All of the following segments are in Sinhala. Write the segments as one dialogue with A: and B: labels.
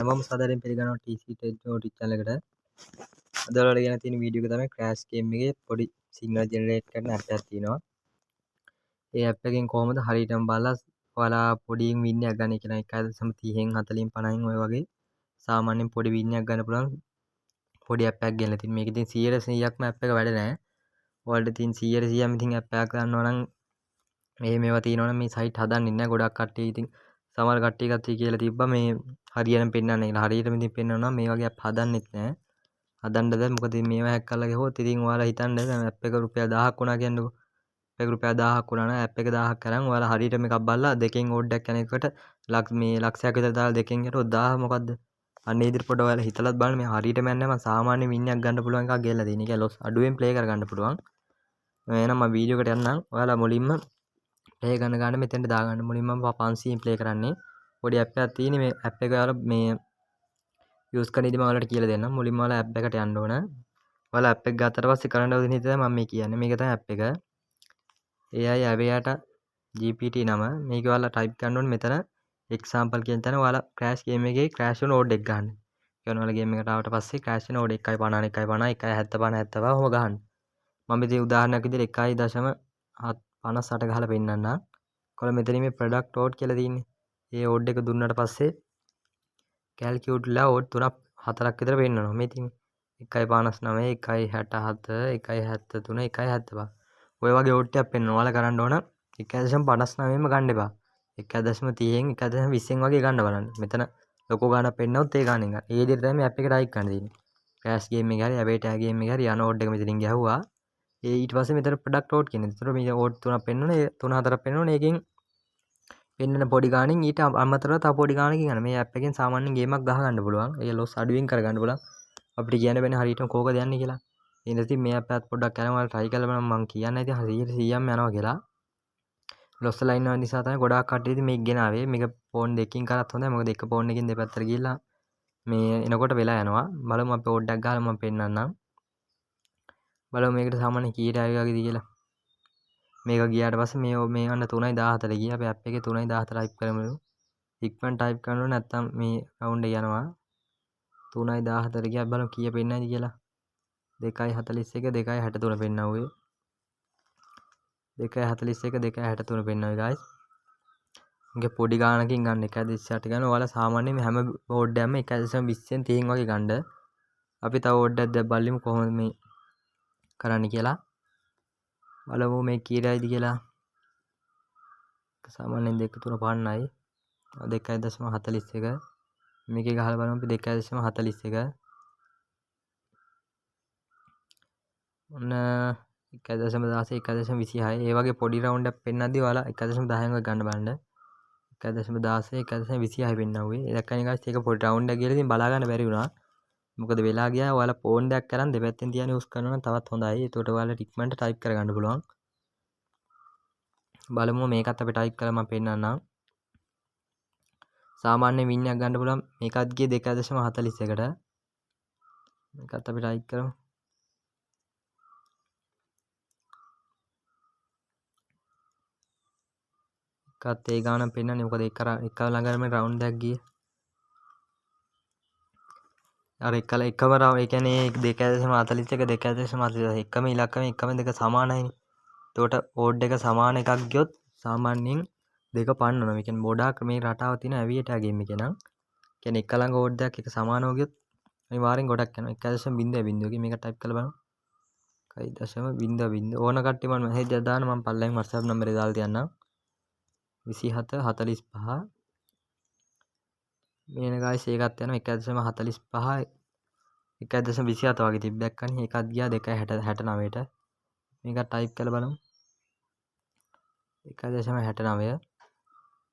A: හැමෝම සාදරයෙන් පිළිගන්නවා TC Technology channel එකට. අද ඔයාලට ගෙන තියෙන වීඩියෝ එක තමයි Crash game එකේ පොඩි සිග්නල් ජෙනරේට් කරන ඇප් එකක් තියෙනවා. ඒ ඇප් එකෙන් කොහොමද හරියටම බලලා ඔයාලා පොඩියෙන් වින් එකක් ගන්න කියන 1.30න් 40න් 50න් ඔය වගේ සාමාන්‍යයෙන් පොඩි වින් එකක් ගන්න පුළුවන් පොඩි ඇප් එකක් ගෙනලා තියෙනවා. මේක ඉතින් 100%ක්ම ඇප් එක වැඩ නැහැ. ඔයාලට ඉතින් 100%ක්ම ඉතින් ඇප් එකක් ගන්නවා නම් මේවා තියෙනවනම් මේ සයිට් හදන්නේ නැහැ. ගොඩක් කට්ටිය ඉතින් සමහර කට්ටිය කියලා තිබ්බා මේ හරියටම පෙන්වන්නේ නැහැ. හරියටම ඉතින් පෙන්වනවා මේ වගේ ඇප් හදන්නෙත් නැහැ. හදන්න බෑ. මොකද මේවා හැක් කරලා ගහුවොත් ඉතින් ඔයාලා හිතන්න ඇප් එක රුපියල් 1000ක් වුණා කියන්නකෝ. ඇප් එක රුපියල් 1000ක් වුණා නම් ඇප් එක 1000ක් කරන් ඔයාලා හරියටම එකක් බලලා දෙකෙන් ඕඩ්ඩයක් යන එකට ලක්ෂයක් විතර දාලා දෙකෙන් යටුවොත් 1000 මොකද්ද? අන්න ඒ විදිහට පොඩ්ඩක් ඔයාලා හිතලත් බලන්න මේ හරියටම යන්නේ මම සාමාන්‍ය වින් එකක් ගන්න පුළුවන් එකක් ගෙල්ලා දෙන්නේ. ඒක ලොස් අඩුවෙන් ප්ලේ කරගන්න පුළුවන්. එහෙනම් මම වීඩියෝ එකට යන්නම්. ඔයාලා මුලින්ම ප්ලේ ගන්න මෙතෙන්ට දාගන්න. මුලින්ම මම 500න් ප්ලේ කරන්නේ. පොඩි ඇප් එකක් තියෙන මේ ඇප් එක ඔයාලා මේ යූස් කරන ඉතින් මම ඔයාලට කියලා දෙන්නම්. මුලින්ම ඔයාලා ඇප් එකට යන්න ඕන. ඔයාලා ඇප් එක ගත්තට පස්සේ කරන්න ඕන දේ තමයි මම මේ කියන්නේ. මේක තමයි ඇප් එක. AI Aviator GPT නම. මේක ඔයාලා ටයිප් කරන්න ඕනේ මෙතන example කියන තැන ඔයාලා Crash game එකේ crash වෙන ඕඩ් එක ගන්න. කියන්නේ ඔයාලා ගේම් එකට ආවට පස්සේ crash වෙන ඕඩ් 1.50 1.50 1.70 ඔහොම ගහන්න. මම ඉතින් උදාහරණයක් විදිහට 1.58 ගහලා පෙන්නන්නම්. කොහොම මෙතන මේ product ඕඩ් කියලා තියෙන්නේ. ඒ ඕඩ් එක දුන්නාට පස්සේ කැල්කියුට්ලා ඕඩ් 3ක් 4ක් විතර පෙන්නනවා. මේ ඉතින් 1.59 1.67 1.73 1.75 ඔය වගේ ඕඩ් එකක් පෙන්නනවා. ඔයාලා කරන්න ඕන 1.59න්ම ගන්න එපා. 1.30න් 1.20න් වගේ ගන්න බලන්න. මෙතන ලොකෝ ගානක් පෙන්නනොත් ඒ ගානෙන් ගන්න. ඒ විදිහට තමයි ඇප් එක ටයිප් කරන්න තියෙන්නේ. Crash game එක හරි Aviator game එක හරි යන ඕඩ් එක මෙතනින් ගැහුවා. ඊට පස්සේ මෙතන product ඕඩ් කියන්නේ. ඒතර මේ ඕඩ් 3ක් පෙන්නනවා. ඒ 3 4ක් පෙන්නනවා. ඒකෙන් පෙන්නන පොඩි ගානින් ඊට අමතරව තව පොඩි ගානකින් යන මේ ඇප් එකෙන් සාමාන්‍යයෙන් ගේමක් ගහ ගන්න පුළුවන්. ඒක ලොස් අඩුවෙන් කරගන්න පුළුවන්. අපිට කියන්න බෑනේ හරියටම කෝකද යන්නේ කියලා. ඒ නිසා මේ ඇප් එකත් පොඩ්ඩක් කරන් ඔයාලා try කරලා බලන්න මම කියන්නේ ඉතින් 100%ක්ම යනවා කියලා. ලොස් වෙලා ඉන්න නිසා තමයි ගොඩාක් කට්ටිය ඉතින් මේක ගෙනාවේ. මේක ෆෝන් දෙකකින් කරත් හොඳයි. මොකද එක ෆෝන් එකකින් දෙපැත්තට ගිහිල්ලා මේ එනකොට වෙලා යනවා. බලමු අපි ඕඩ් එකක් ගහලා මම පෙන්නන්නම්. බලමු මේකට සාමාන්‍ය කීයට ආවි වගේද කියලා. මේක ගියාට පස්සේ මේ අන්න 3.14 ගියා. අපි ඇප් එකේ 3.14 ටයිප් කරමු. ඉක්මන් ටයිප් කරනොත් නැත්තම් මේ රවුන්ඩ් එක යනවා. 3.14 ගියා බලමු කීය පෙන්නයිද කියලා. 2.41 2.63 පෙන්නවුවේ. 2.41 2.63 පෙන්නවයි guys. මේක පොඩි ගානකින් ගන්න 1.28 ගන්න. ඔයාලා සාමාන්‍යයෙන් හැම බෝඩ් එකක්ම 1.20න් 30න් වගේ ගන්න. අපි තව ඕඩ් එකක් දැන් බලමු කොහොමද මේ කරන්න කියලා. බලමු මේ කීයටයිද කියලා. සාමාන්‍යයෙන් 2 3 5යි. 2.41 මේකේ ගහලා බලමු අපි 2.41 ඔන්න 1.16 1.26 ඒ වගේ පොඩි රවුන්ඩ් එකක් පෙන්නද්දී ඔයාලා 1.10න් වගේ ගන්න බලන්න 1.16 1.26 පෙන්නවුවේ ඒ දැක්කනේ guys ඒක පොඩි රවුන්ඩ් එකක් ගිහලා ඉතින් බලා ගන්න බැරි වුණා මොකද වෙලා ගියා ඔයාලා ෆෝන් දෙයක් කරන් දෙපැත්තෙන් තියන යූස් කරනවා නම් තවත් හොඳයි ඒකට ඔයාලා ටික්මන්ට ටයිප් කරගන්න පුළුවන් බලමු මේකත් අපි ටයිප් කරලා මම පෙන්නන්නම් සාමාන්‍ය වින් එකක් ගන්න පුළුවන් මේකත් ගියේ 2.41ට මේකත් අපි ටයිප් කරමු එකත් ඒ ගානක් පෙන්නන්නේ මොකද එක ළඟම රවුන්ඩ් එකක් ගියේ අර එකම රවුන්ඩ් ඒ කියන්නේ 2.41 2.42 එකම ඉලක්කම එකම දෙක සමානයිනේ එතකොට ඕඩ් එක සමාන එකක් ගියොත් සාමාන්‍යයෙන් දෙක පන්නනවා මේ කියන්නේ ගොඩාක් මේ රටාව තියෙන Aviator game එකේ නම් කියන්නේ එක ළඟ ඕඩ් එකක් එක සමානව ගියොත් අනිවාර්යෙන් ගොඩක් යනවා 1.00 මේක ටයිප් කරලා බලමු 1.00 ඕන කට්ටිය මම මෙහෙජ් එකක් දාන්න මම පල්ලෙන් WhatsApp නම්බරේ දාලා තියන්නම් 27 45 මේන guys ඒකත් යනවා 1.45 1.27 වගේ තිබ්බ දැක්කනේ ඒකත් ගියා 2.69ට මේක ටයිප් කරලා බලමු 1.69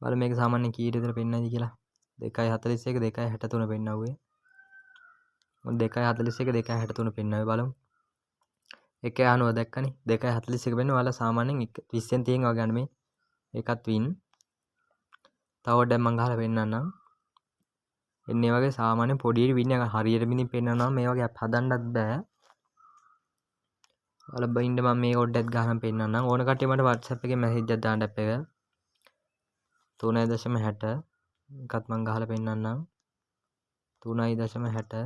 A: බලමු මේක සාමාන්‍යයෙන් කීයට විතර පෙන්නයිද කියලා 2.41 2.63 පෙන්නවුවේ මොන් 2.41 2.63 පෙන්නවුවේ බලමු 1.90 දැක්කනේ 2.41 පෙන්නන ඔයාලා සාමාන්‍යයෙන් 20න් 30න් වගේ ගන්න මේ ඒකත් වින් තව දැන් මම ගහලා පෙන්නන්නම් එන්නේ වගේ සාමාන්‍ය පොඩි වින් එක හරියට මිනින් පෙන්නනවා මේ වගේ ඇප් හදන්නත් බෑ ඔයාලා බයින්ද මම මේ ඕඩ් එකක් ගහලා පෙන්නන්නම් ඕන කට්ටිය මට WhatsApp එකේ මැසේජ් එකක් දාන්න ඇප් එක 3.60 එකත් මම ගහලා පෙන්නන්නම් 3.60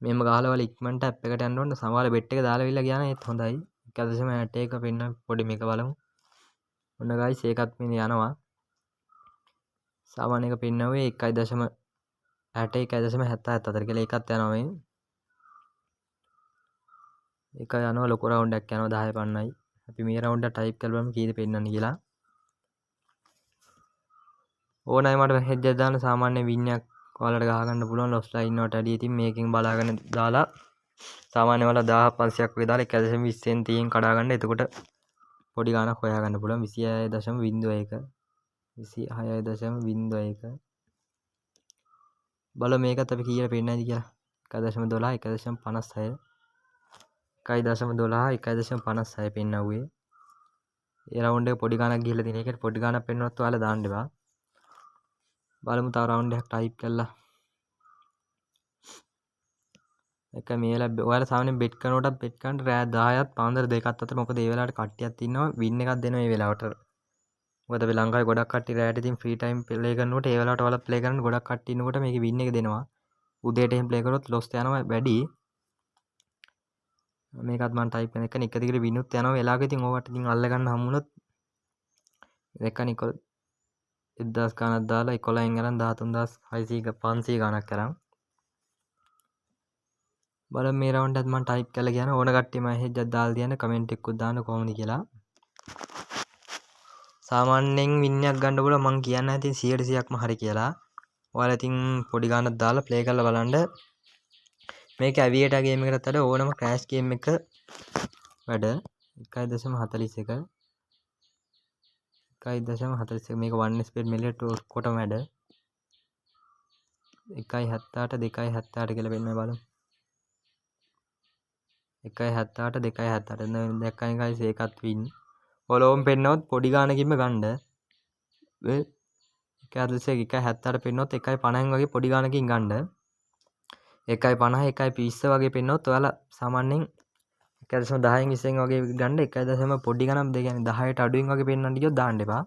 A: මෙහෙම ගහලා ඔයාලා ඉක්මනට ඇප් එකට යන්න ඕන. සමහර බෙට් එක දාලා විල්ලා ගියා නම් ඒත් හොඳයි. 1.60 එක පෙන්න පොඩි මේක බලමු. ඔන්න ගයිස් ඒකත් මේ යනවා. සාමාන්‍ය එක පෙන්නුවේ 1.60 1.77 කියලා ඒකත් යනවා මේ. ඒක යනවා ලොකු රවුන්ඩ් එකක් යනවා 10 පන්නයි. අපි මේ රවුන්ඩ් එක ටයිප් කරලා බලමු කීයද පෙන්නන්නේ කියලා. ඕනයි මට මෙහෙජ් එකක් දාන්න සාමාන්‍ය වින් එකක් ඔයාලට ගහ ගන්න පුළුවන් ලොස්ලා ඉන්නවට වැඩිය. ඉතින් මේකෙන් බලාගෙන දාලා සාමාන්‍ය ඔයාලා 1500ක් වගේ දාලා 1.20න් 30න් කඩා ගන්න. එතකොට පොඩි ගාණක් හොයා ගන්න පුළුවන්. 26.01 26.01 බලමු මේකත් අපි කීයට පෙන්නයිද කියලා. 1.12 1.56 1.12 1.56 පෙන්නවුවේ. ඒ රවුන්ඩ් එක පොඩි ගාණක් ගිහලා තියෙන. ඒකට පොඩි ගාණක් පෙන්නුවත් ඔයාලා දාන්න එපා. බලමු තව රවුන්ඩ් එකක් ටයිප් කරලා. එක මේලා ඔයාලා සාමාන්‍යයෙන් බෙට් කරනකොට බෙට් කරන්න රෑ 10ත් පාන්දර 2ත් අතර මොකද ඒ වෙලාවට කට්ටියක් ඉන්නවා වින් එකක් දෙනවා මේ වෙලාවට. මොකද අපි ලංකාවේ ගොඩක් කට්ටිය රෑට ඉතින් ෆ්‍රී ටයිම් ප්ලේ කරනකොට ඒ වෙලාවට ඔයාලා ප්ලේ කරන්න ගොඩක් කට්ටිය ඉන්නකොට මේකේ වින් එක දෙනවා. උදේට එහෙම ප්ලේ කරොත් ලොස් යනවා වැඩි. මේකත් මම ටයිප් කරන එක එක දිගට විනුත් යනවා වෙලාවක ඉතින් ඕවට ඉතින් අල්ල ගන්න හම්බුනොත් එකන 1000 ගානක් දාලා 11න් අරන් 13600 500 ගානක් කරන් බලමු මේ රවුන්ඩ් එකත් මම ටයිප් කරලා කියන ඕන කට්ටිය මෙහෙජ් එකක් දාලා තියන්න කමෙන්ට් එකකුත් දාන්න කොහොමද කියලා. සාමාන්‍යයෙන් වින් එකක් ගන්න පුළුවන් මම කියන්නේ ඉතින් 100%ක්ම හරි කියලා. ඔයාලා ඉතින් පොඩි ගානක් දාලා ප්ලේ කරලා බලන්න. මේක ඇවියේටර් ගේම් එකකට වඩා ඕනම ක්‍රෑෂ් ගේම් එක වැඩ 1.41 1.41 මේක 1 ස්පීඩ් මිලියට ඔක්කොටම වැඩ 1.78 2.78 කියලා වෙන්න බලමු 1.78 2.78 දැක්කම guys ඒකත් වින් ඔලෝම් පෙන්නවත් පොඩි ගානකින්ම ගන්න 1.78 පෙන්නවත් 1.50න් වගේ පොඩි ගානකින් ගන්න 1.50 1.20 වගේ පෙන්නවත් ඔයාලා සාමාන්‍යයෙන් 1.10න් 20න් වගේ ගන්න 1. පොඩි ගණන් දෙ කියන්නේ 10ට අඩුවෙන් වගේ පෙන්වන්න ගියොත් දාන්න එපා.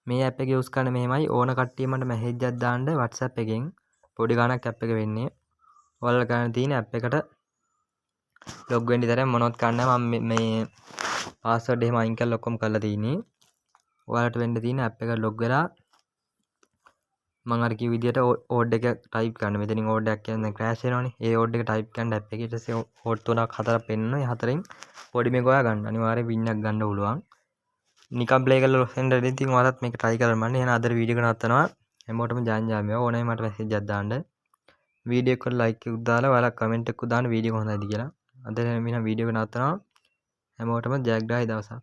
A: මේ ඇප් එක යූස් කරන්න මෙහෙමයි ඕන කට්ටිය මට මැසේජ් එකක් දාන්න WhatsApp එකෙන් පොඩි ගණක් ඇප් එක වෙන්නේ. ඔයාලා ගන්න තියෙන ඇප් එකට ලොග් වෙන්න ඉතරම් මොනවත් කරන්න මම මේ පාස්වර්ඩ් එහෙම අයින් කරලා ඔක්කොම කරලා තියෙන්නේ. ඔයාලට වෙන්න තියෙන ඇප් එකට ලොග් වෙලා මම අර කිව් විදියට ඕඩ් එක ටයිප් කරන්න. මෙතනින් ඕඩ් එකක් කියන්නේ ක්‍රෑෂ් වෙනවනේ. ඒ ඕඩ් එක ටයිප් කරන්න ඇප් එකේ ඊට පස්සේ ඕඩ් 3ක් 4ක් පෙන්නනවා. ඒ හතරෙන් පොඩි මේක ඔයා ගන්න. අනිවාර්යෙන් වින් එකක් ගන්න පුළුවන්. නිකම් ප්ලේ කරලා ලොස් වෙන්න දෙන්න ඉතින් ඔයාලත් මේක try කරන්න මන්නේ. එහෙනම් අද වීඩියෝ එක නවත්තනවා. හැමෝටම ජාන් වේවා. ඕනයි මට මැසේජ් එකක් දාන්න. වීඩියෝ එකට ලයික් එකක් දාලා ඔයාලා කමෙන්ට් එකක් දාන්න වීඩියෝ එක හොඳයිද කියලා. අද එහෙනම් වීඩියෝ එක නවත්තනවා. හැමෝටම ජයග්‍රාහී දවසක්.